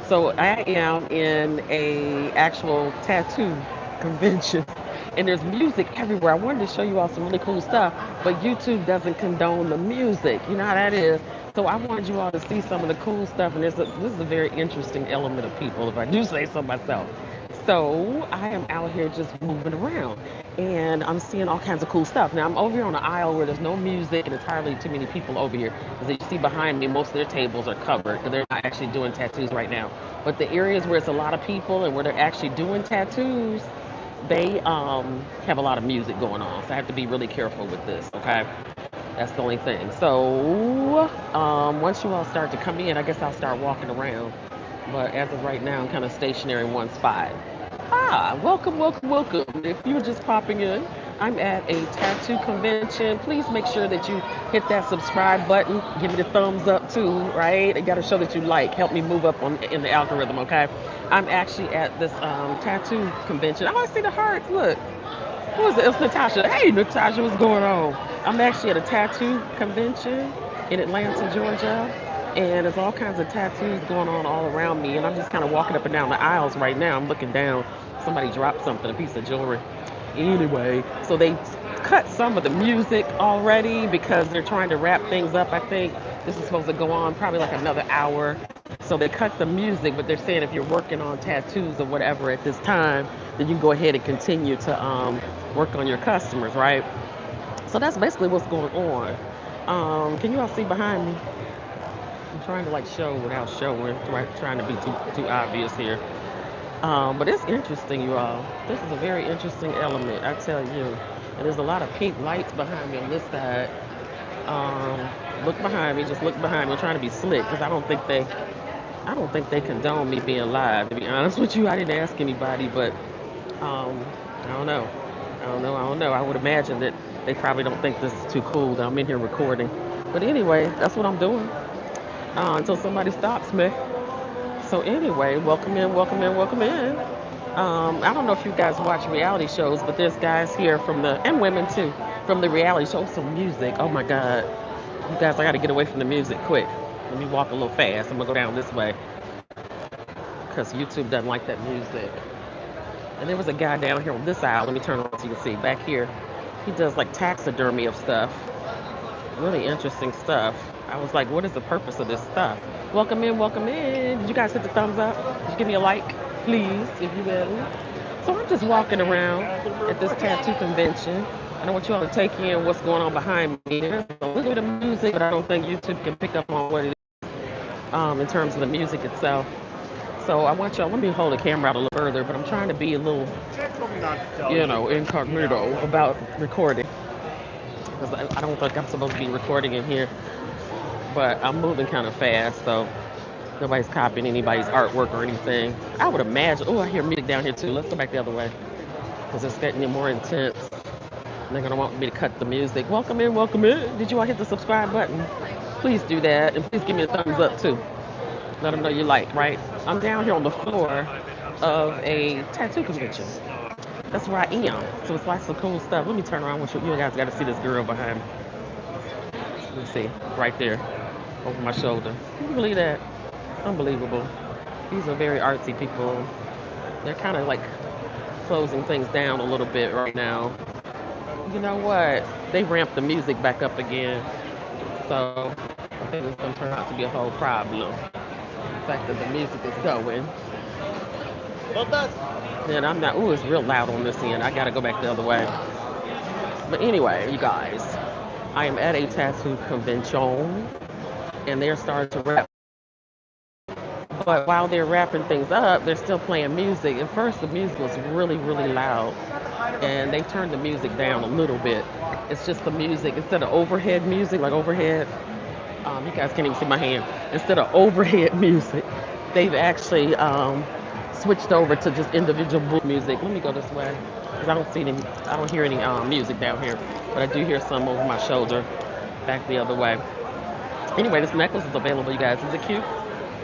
So I am in a actual tattoo convention, and there's music everywhere. I wanted to show you all some really cool stuff, but YouTube doesn't condone the music. You know how that is. So I wanted you all to see some of the cool stuff, and this is a very interesting element of people, if I do say so myself. So I am out here just moving around, and I'm seeing all kinds of cool stuff. Now I'm over here on the aisle where there's no music, and it's hardly too many people over here. As you see behind me, most of their tables are covered because they're not actually doing tattoos right now. But the areas where it's a lot of people and where they're actually doing tattoos, they have a lot of music going on. So I have to be really careful with this. Okay, that's the only thing. So once you all start to come in, I guess I'll start walking around. But as of right now, I'm kind of stationary in one spot. Welcome, welcome, welcome. If you're just popping in, I'm at a tattoo convention. Please make sure that you hit that subscribe button. Give me the thumbs up too, right? I gotta show that you like. Help me move up in the algorithm, okay? I'm actually at this tattoo convention. Oh, I see the hearts. Look. Who is it? It's Natasha. Hey, Natasha, what's going on? I'm actually at a tattoo convention in Atlanta, Georgia, and there's all kinds of tattoos going on all around me, and I'm just kind of walking up and down the aisles right now. I'm looking down. Somebody dropped something, a piece of jewelry. Anyway, so they cut some of the music already because they're trying to wrap things up. I think this is supposed to go on probably like another hour. So they cut the music, but they're saying if you're working on tattoos or whatever at this time, then you can go ahead and continue to work on your customers, right? So that's basically what's going on. Can you all see behind me? I'm trying to like show without showing, trying to be too obvious here. But it's interesting, you all. This is a very interesting element, I tell you. And there's a lot of pink lights behind me on this side. Look behind me, just look behind me. I'm trying to be slick because I don't think they condone me being live. To be honest with you, I didn't ask anybody, but I don't know. I don't know. I would imagine that they probably don't think this is too cool that I'm in here recording. But anyway, that's what I'm doing until somebody stops me. So anyway, welcome in, welcome in, welcome in. I don't know if you guys watch reality shows, but there's guys here from the, and women too, from the reality show. Some music. Oh my God. You guys, I got to get away from the music quick. Let me walk a little fast. I'm going to go down this way because YouTube doesn't like that music. And there was a guy down here on this aisle. Let me turn around so you can see. Back here, he does like taxidermy of stuff. Really interesting stuff. I was like, what is the purpose of this stuff? Welcome in, welcome in. Did you guys hit the thumbs up? Did you give me a like, please, if you will? So I'm just walking around at this tattoo convention. I don't want you all to take in what's going on behind me. There's a little bit of music, but I don't think YouTube can pick up on what it is in terms of the music itself. So I want y'all, let me hold the camera out a little further, but I'm trying to be a little, incognito about recording. Because I don't think I'm supposed to be recording in here, but I'm moving kind of fast, so nobody's copying anybody's artwork or anything. I would imagine, oh, I hear music down here too. Let's go back the other way, because it's getting more intense. They're going to want me to cut the music. Welcome in, welcome in. Did you all hit the subscribe button? Please do that, and please give me a thumbs up too. Let them know you like, right? I'm down here on the floor of a tattoo convention. That's where I am. So it's lots of cool stuff. Let me turn around. You guys got to see this girl behind me. Let me see. Right there. Over my shoulder. Can you believe that? Unbelievable. These are very artsy people. They're kind of like closing things down a little bit right now. You know what? They ramped the music back up again. So I think it's going to turn out to be a whole problem. The fact that the music is going. And I'm not, ooh, it's real loud on this end. I gotta go back the other way. But anyway, you guys, I am at a tattoo convention and they're starting to wrap. But while they're wrapping things up, they're still playing music. At first, the music was really, really loud. And they turned the music down a little bit. It's just the music, instead of overhead music, like overhead, you guys can't even see my hand. Instead of overhead music, they've actually switched over to just individual music. Let me go this way because I don't hear any music down here, but I do hear some over my shoulder, back the other way. Anyway, this necklace is available, you guys. Is it cute?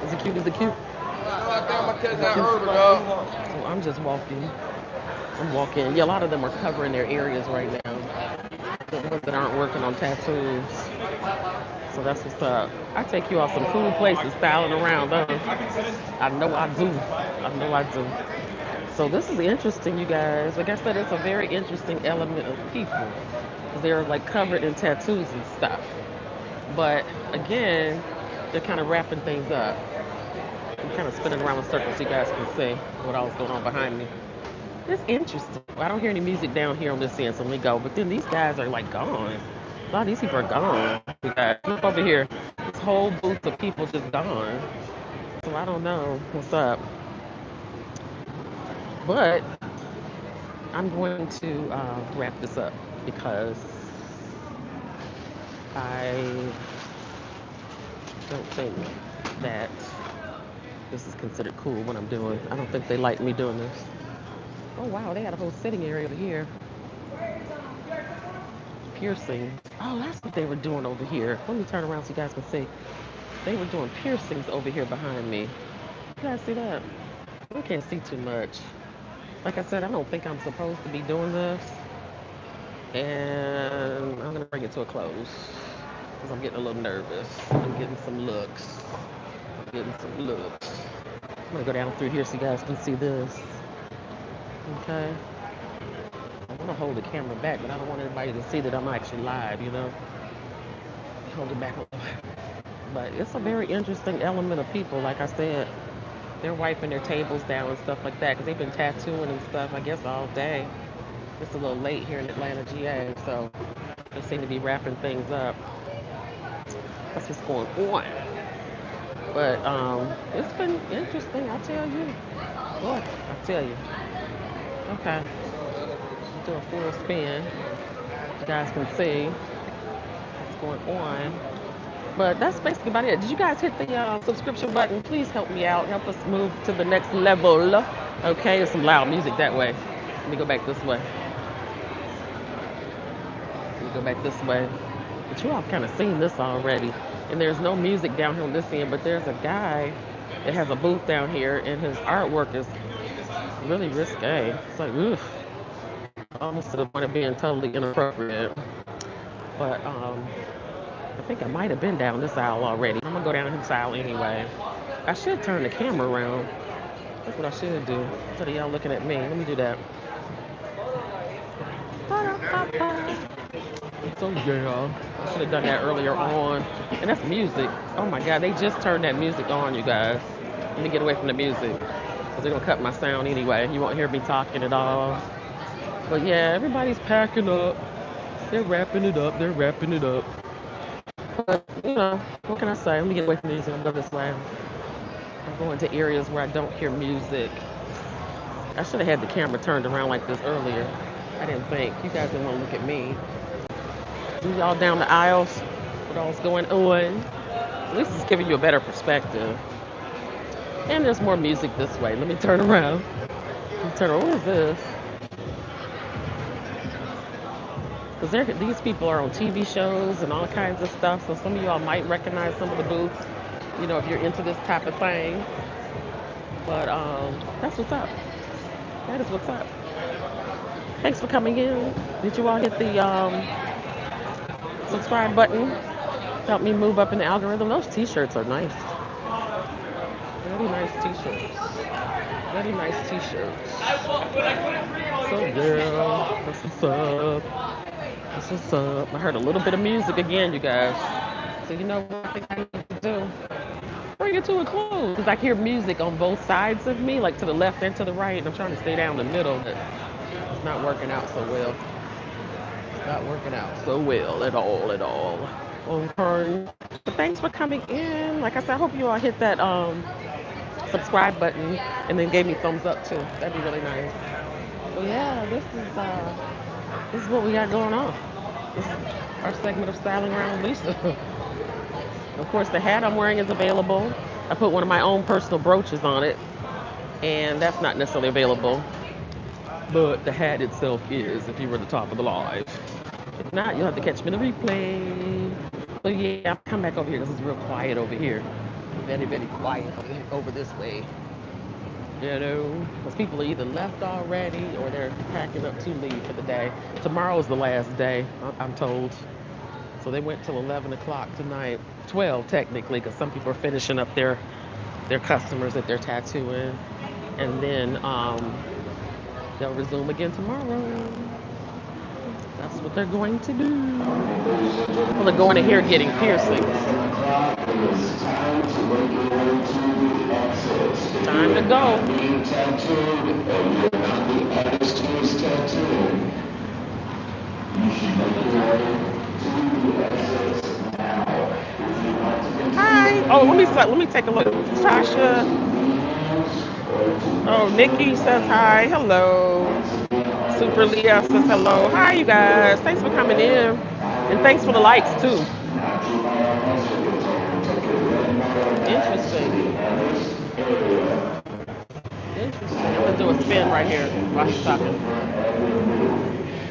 Is it cute? Is it cute? So I'm just walking. I'm walking. Yeah, a lot of them are covering their areas right now. The ones that aren't working on tattoos. So that's what's up. I take you off some cool places, styling around, though. I know I do. I know I do. So this is interesting, you guys. Like I said, it's a very interesting element of people. They're like covered in tattoos and stuff. But again, they're kind of wrapping things up. I'm kind of spinning around in circles so you guys can see what all's going on behind me. It's interesting. I don't hear any music down here on this end, so let me go. But then these guys are like gone. A lot of these people are gone. You guys, look over here. This whole booth of people just gone. So I don't know what's up. But I'm going to wrap this up because I don't think that this is considered cool what I'm doing. I don't think they like me doing this. Oh wow, they had a whole sitting area over here. Piercing. Oh, that's what they were doing over here. Let me turn around so you guys can see. They were doing piercings over here behind me. You guys see that? I can't see too much. Like I said, I don't think I'm supposed to be doing this. And I'm gonna bring it to a close because I'm getting a little nervous. I'm getting some looks. I'm getting some looks. I'm gonna go down through here so you guys can see this. Okay. I want to hold the camera back, but I don't want everybody to see that I'm actually live, you know? Hold it back a little. But it's a very interesting element of people. Like I said, they're wiping their tables down and stuff like that because they've been tattooing and stuff, I guess, all day. It's a little late here in Atlanta, GA, so they seem to be wrapping things up. That's what's going on. But it's been interesting, I tell you. Boy, I tell you. Okay, do a full spin. You guys can see what's going on. But that's basically about it. Did you guys hit the subscription button? Please help me out. Help us move to the next level. Okay, there's some loud music that way. Let me go back this way. Let me go back this way. But you all have kind of seen this already. And there's no music down here on this end, but there's a guy that has a booth down here, and his artwork is really risque. It's like, oof. Almost to the point of being totally inappropriate. But I think I might have been down this aisle already. I'm gonna go down this aisle anyway. I should turn the camera around. That's what I should do. Instead of y'all looking at me. Let me do that. So yeah, I should have done that earlier on. And that's music. Oh my God, they just turned that music on, you guys. Let me get away from the music, because they're gonna cut my sound anyway. You won't hear me talking at all. But yeah, everybody's packing up. They're wrapping it up. They're wrapping it up. But, you know, what can I say? Let me get away from the music. I'm going this way. I'm going to areas where I don't hear music. I should have had the camera turned around like this earlier. I didn't think. You guys didn't want to look at me. Do y'all down the aisles? What all's going on? At least it's giving you a better perspective. And there's more music this way. Let me turn around. Let me turn around. What is this? Because these people are on TV shows and all kinds of stuff, so some of y'all might recognize some of the booths, you know, if you're into this type of thing. But that's what's up. That is what's up. Thanks for coming in. Did you all hit the subscribe button? Help me move up in the algorithm. Those t-shirts are nice. Very nice t-shirts. Very nice t-shirts. So girl, that's what's up. That's what's up. I heard a little bit of music again, you guys. So you know what I think I need to do? Bring it to a close. Because I hear music on both sides of me, like to the left and to the right. And I'm trying to stay down the middle, but it's not working out so well. It's not working out so well at all. Okay. But thanks for coming in. Like I said, I hope you all hit that subscribe button and then gave me thumbs up too. That'd be really nice. Well, yeah, this is what we got going on. This is our segment of styling around Lisa. Of course, the hat I'm wearing is available. I put one of my own personal brooches on it, and that's not necessarily available. But the hat itself is, if you were the top of the live. If not, you'll have to catch me in the replay. But yeah, I'll come back over here because it's real quiet over here. Very, very quiet over this way. You know, because people are either left already or they're packing up to leave for the day. Tomorrow is the last day, I'm told. So they went till 11 o'clock tonight, 12 technically, because some people are finishing up their customers that they're tattooing, and then they'll resume again tomorrow. That's what they're going to do. Well, they're going to here getting piercings. Time to go. Hi. Oh, let me take a look. Tasha. Oh, Nikki says hi. Hello. Super Leah says hello. Hi, you guys. Thanks for coming in, and thanks for the likes too. Interesting. Interesting. I'm gonna do a spin right here while he's talking.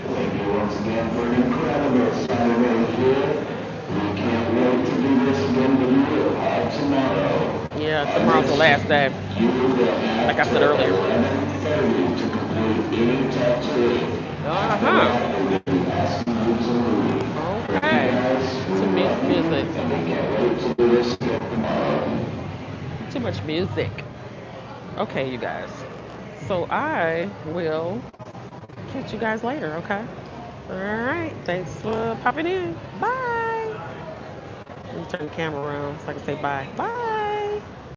Thank you once again for an incredible Saturday here. We can't wait to do this again with you tomorrow. Yeah, tomorrow's the last day. Like I said earlier. Uh-huh. Okay. Too much music. Too much music. Okay, you guys. So I will catch you guys later, okay? All right. Thanks for popping in. Bye. Let me turn the camera around so I can say bye. Bye.